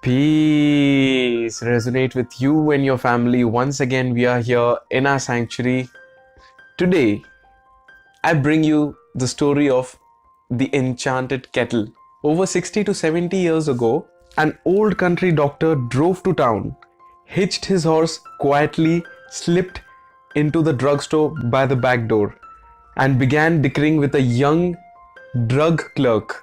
Peace resonate with you and your family. Once again, we are here in our sanctuary. Today, I bring you the story of the enchanted kettle. Over 60 to 70 years ago, an old country doctor drove to town, hitched his horse quietly, slipped into the drugstore by the back door, and began dickering with a young drug clerk.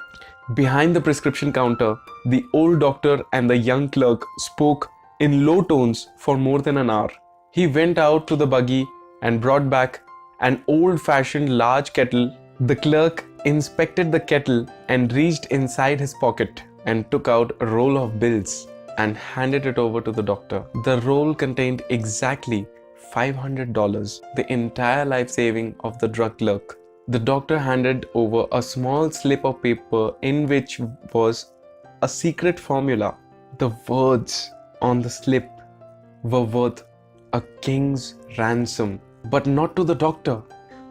Behind the prescription counter, the old doctor and the young clerk spoke in low tones for more than an hour. He went out to the buggy and brought back an old fashioned large kettle. The clerk inspected the kettle and reached inside his pocket and took out a roll of bills and handed it over to the doctor. The roll contained exactly $500, the entire life saving of the drug clerk. The doctor handed over a small slip of paper in which was a secret formula. The words on the slip were worth a king's ransom, but not to the doctor.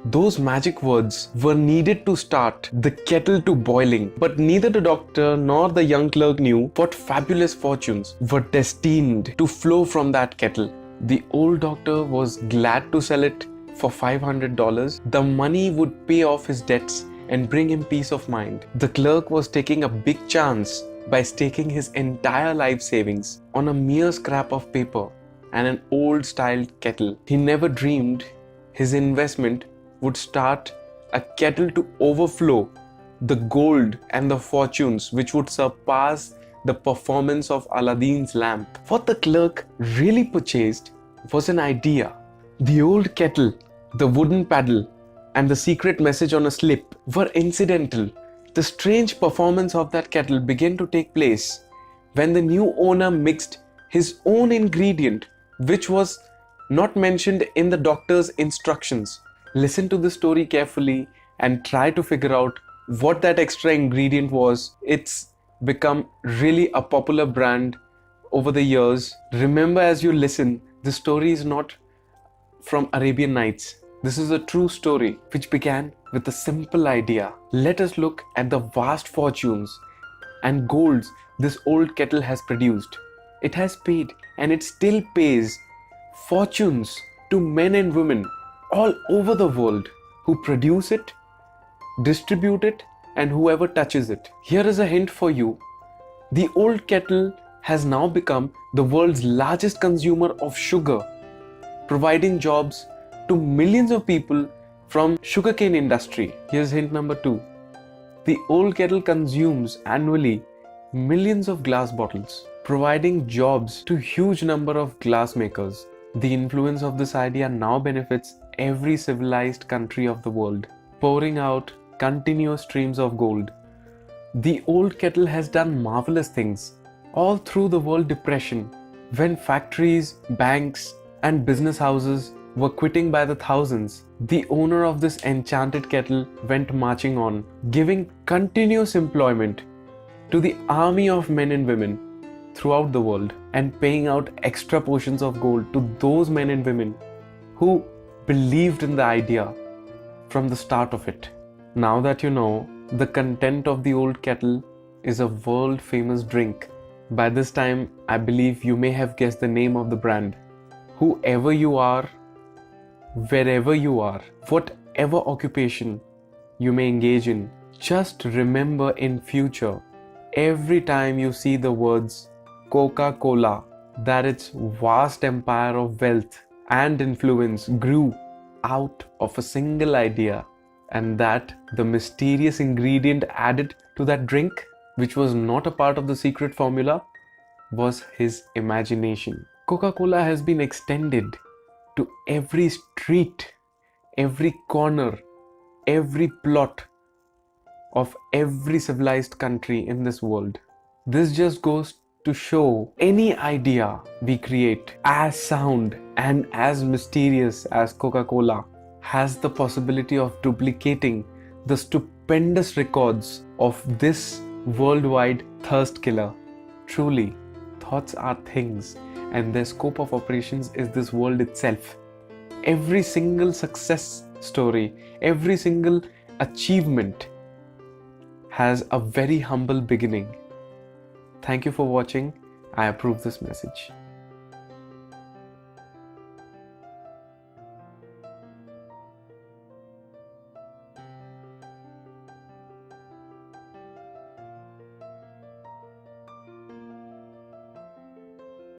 Those magic words were needed to start the kettle to boiling, but neither the doctor nor the young clerk knew what fabulous fortunes were destined to flow from that kettle. The old doctor was glad to sell it for $500. The money would pay off his debts and bring him peace of mind. The clerk was taking a big chance by staking his entire life savings on a mere scrap of paper and an old-styled kettle. He never dreamed his investment would start a kettle to overflow the gold and the fortunes which would surpass the performance of Aladdin's lamp. What the clerk really purchased was an idea. The old kettle, the wooden paddle, and the secret message on a slip were incidental. The strange performance of that kettle began to take place when the new owner mixed his own ingredient, which was not mentioned in the doctor's instructions. Listen to the story carefully and try to figure out what that extra ingredient was. It's become really a popular brand over the years. Remember, as you listen, the story is not from Arabian Nights. This is a true story which began with a simple idea. Let us look at the vast fortunes and golds this old kettle has produced. It has paid and it still pays fortunes to men and women all over the world who produce it, distribute it, and whoever touches it. Here is a hint for you. The old kettle has now become the world's largest consumer of sugar, providing jobs to millions of people from sugarcane industry. Here's hint number 2. The old kettle consumes annually millions of glass bottles, providing jobs to huge number of glass makers. The influence of this idea now benefits every civilized country of the world, pouring out continuous streams of gold. The old kettle has done marvelous things all through the world depression, when factories, banks, and business houses were quitting by the thousands. The owner of this enchanted kettle went marching on, giving continuous employment to the army of men and women throughout the world and paying out extra portions of gold to those men and women who believed in the idea from the start of it. Now that you know, the content of the old kettle is a world famous drink. By this time, I believe you may have guessed the name of the brand. Whoever you are, wherever you are, whatever occupation you may engage in, just remember in future, every time you see the words Coca-Cola, that its vast empire of wealth and influence grew out of a single idea, and that the mysterious ingredient added to that drink, which was not a part of the secret formula, was his imagination. Coca-Cola has been extended to every street, every corner, every plot of every civilized country in this world. This just goes to show any idea we create, as sound and as mysterious as Coca-Cola, has the possibility of duplicating the stupendous records of this worldwide thirst killer. Truly, thoughts are things, and their scope of operations is this world itself. Every single success story, every single achievement has a very humble beginning. Thank you for watching. I approve this message.